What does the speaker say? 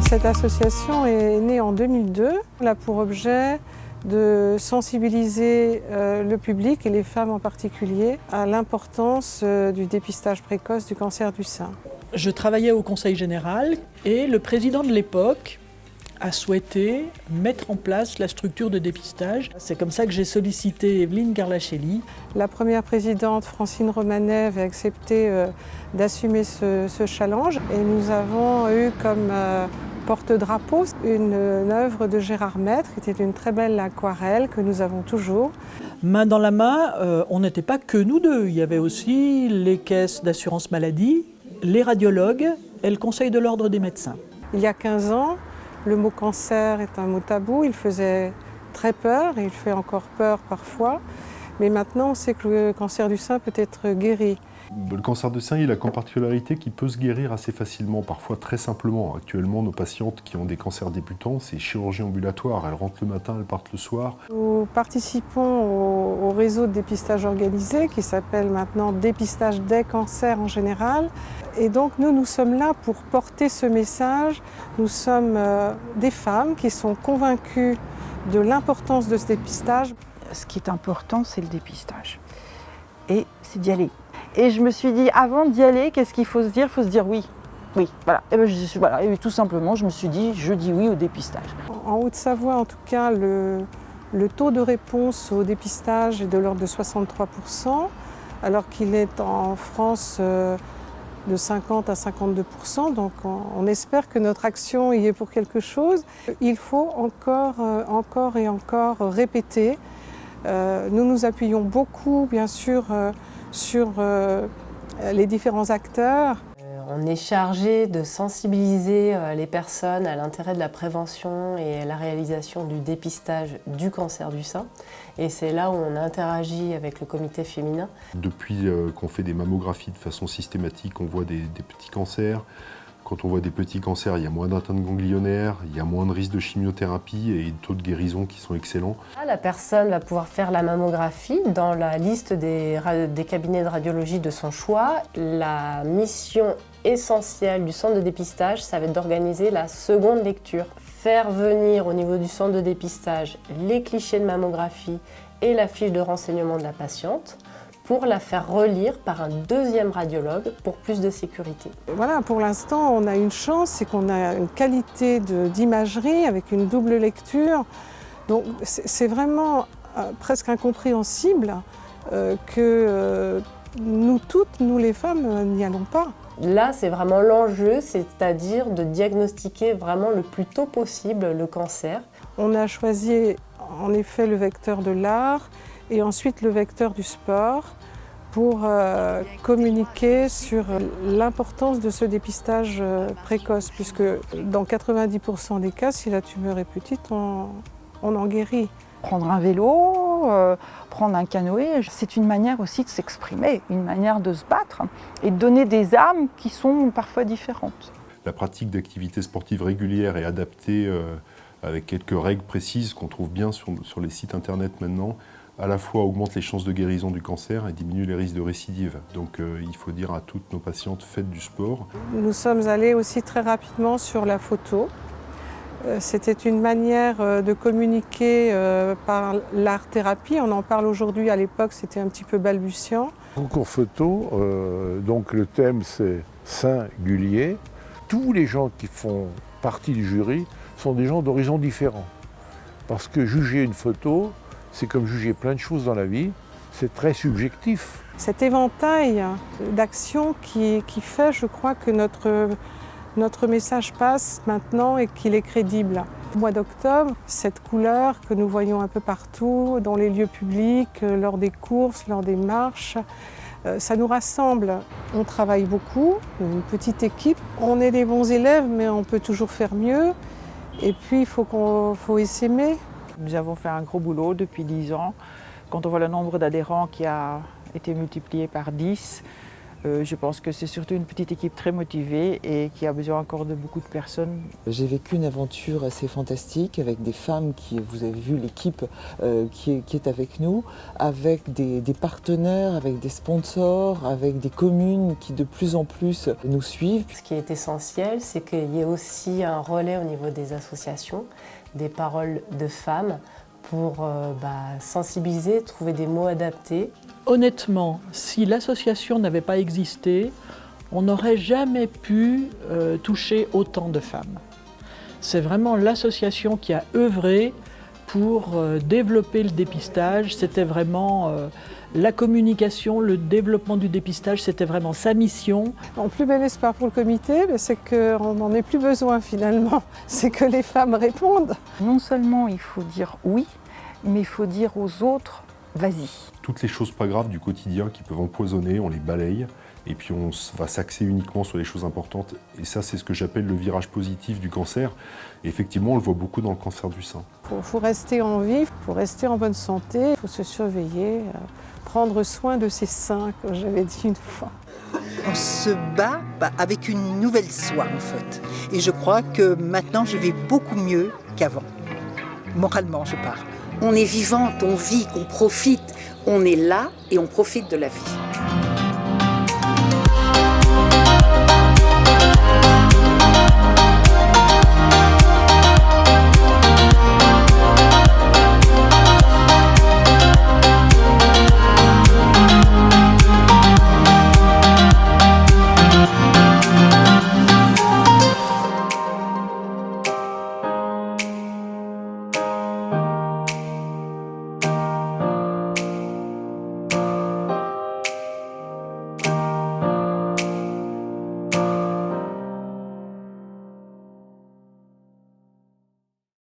Cette association est née en 2002. Elle a pour objet de sensibiliser le public et les femmes en particulier à l'importance du dépistage précoce du cancer du sein. Je travaillais au Conseil général et le président de l'époque a souhaité mettre en place la structure de dépistage. C'est comme ça que j'ai sollicité Evelyne Garlachelli. La première présidente, Francine Romanet, avait accepté d'assumer ce challenge et nous avons eu comme porte-drapeau une œuvre de Gérard Maître, qui était une très belle aquarelle que nous avons toujours. Main dans la main, on n'était pas que nous deux. Il y avait aussi les caisses d'assurance maladie, les radiologues et le Conseil de l'ordre des médecins. Il y a 15 ans, le mot cancer est un mot tabou, il faisait très peur et il fait encore peur parfois. Mais maintenant, on sait que le cancer du sein peut être guéri. Le cancer du sein, il a comme particularité qu'il peut se guérir assez facilement, parfois très simplement. Actuellement, nos patientes qui ont des cancers débutants, c'est chirurgie ambulatoire. Elles rentrent le matin, elles partent le soir. Nous participons au réseau de dépistage organisé qui s'appelle maintenant Dépistage des cancers en général. Et donc nous sommes là pour porter ce message. Nous sommes des femmes qui sont convaincues de l'importance de ce dépistage. Ce qui est important, c'est le dépistage. Et c'est d'y aller. Et je me suis dit, avant d'y aller, qu'est-ce qu'il faut se dire ? Il faut se dire oui. Oui, voilà. Et tout simplement, je me suis dit, je dis oui au dépistage. En Haute-Savoie, en tout cas, le taux de réponse au dépistage est de l'ordre de 63%, alors qu'il est en France de 50 à 52%. Donc on espère que notre action y est pour quelque chose. Il faut encore et encore répéter. Nous nous appuyons beaucoup, bien sûr, sur les différents acteurs. On est chargé de sensibiliser les personnes à l'intérêt de la prévention et à la réalisation du dépistage du cancer du sein. Et c'est là où on interagit avec le comité féminin. Depuis qu'on fait des mammographies de façon systématique, on voit des petits cancers. Quand on voit des petits cancers, il y a moins d'atteinte ganglionnaire, il y a moins de risque de chimiothérapie et des taux de guérison qui sont excellents. La personne va pouvoir faire la mammographie dans la liste des cabinets de radiologie de son choix. La mission essentielle du centre de dépistage, ça va être d'organiser la seconde lecture. Faire venir au niveau du centre de dépistage les clichés de mammographie et la fiche de renseignement de la patiente, pour la faire relire par un deuxième radiologue pour plus de sécurité. Voilà, pour l'instant, on a une chance, c'est qu'on a une qualité d'imagerie avec une double lecture. Donc c'est vraiment presque incompréhensible que nous toutes, nous les femmes, n'y allons pas. Là, c'est vraiment l'enjeu, c'est-à-dire de diagnostiquer vraiment le plus tôt possible le cancer. On a choisi en effet le vecteur de l'art et ensuite le vecteur du sport pour communiquer sur l'importance de ce dépistage précoce, puisque dans 90% des cas, si la tumeur est petite, on en guérit. Prendre un vélo, prendre un canoë, c'est une manière aussi de s'exprimer, une manière de se battre et de donner des armes qui sont parfois différentes. La pratique d'activités sportives régulières et adaptées avec quelques règles précises qu'on trouve bien sur les sites internet maintenant, à la fois augmente les chances de guérison du cancer et diminue les risques de récidive. Donc il faut dire à toutes nos patientes, faites du sport. Nous sommes allés aussi très rapidement sur la photo. C'était une manière de communiquer par l'art-thérapie. On en parle aujourd'hui, à l'époque c'était un petit peu balbutiant. Concours photo, donc le thème c'est singulier. Tous les gens qui font partie du jury sont des gens d'horizons différents. Parce que juger une photo, c'est comme juger plein de choses dans la vie, c'est très subjectif. Cet éventail d'actions qui fait, je crois, que notre message passe maintenant et qu'il est crédible. Au mois d'octobre, cette couleur que nous voyons un peu partout, dans les lieux publics, lors des courses, lors des marches, ça nous rassemble. On travaille beaucoup, une petite équipe. On est des bons élèves, mais on peut toujours faire mieux. Et puis, il faut s'aimer. Nous avons fait un gros boulot depuis 10 ans. Quand on voit le nombre d'adhérents qui a été multiplié par 10, Je pense que c'est surtout une petite équipe très motivée et qui a besoin encore de beaucoup de personnes. J'ai vécu une aventure assez fantastique avec des femmes vous avez vu l'équipe qui est avec nous, avec des partenaires, avec des sponsors, avec des communes qui de plus en plus nous suivent. Ce qui est essentiel, c'est qu'il y ait aussi un relais au niveau des associations, des paroles de femmes pour sensibiliser, trouver des mots adaptés. Honnêtement, si l'association n'avait pas existé, on n'aurait jamais pu toucher autant de femmes. C'est vraiment l'association qui a œuvré pour développer le dépistage. C'était vraiment la communication, le développement du dépistage, c'était vraiment sa mission. Mon plus bel espoir pour le comité, c'est qu'on n'en ait plus besoin finalement. C'est que les femmes répondent. Non seulement il faut dire oui, mais il faut dire aux autres, vas-y. Toutes les choses pas graves du quotidien qui peuvent empoisonner, on les balaye. Et puis on va s'axer uniquement sur les choses importantes. Et ça, c'est ce que j'appelle le virage positif du cancer. Et effectivement, on le voit beaucoup dans le cancer du sein. Il faut rester en vie, il faut rester en bonne santé, il faut se surveiller, prendre soin de ses seins, comme j'avais dit une fois. On se bat avec une nouvelle soi, en fait. Et je crois que maintenant, je vais beaucoup mieux qu'avant. Moralement, je parle. On est vivante, on vit, on profite. On est là et on profite de la vie.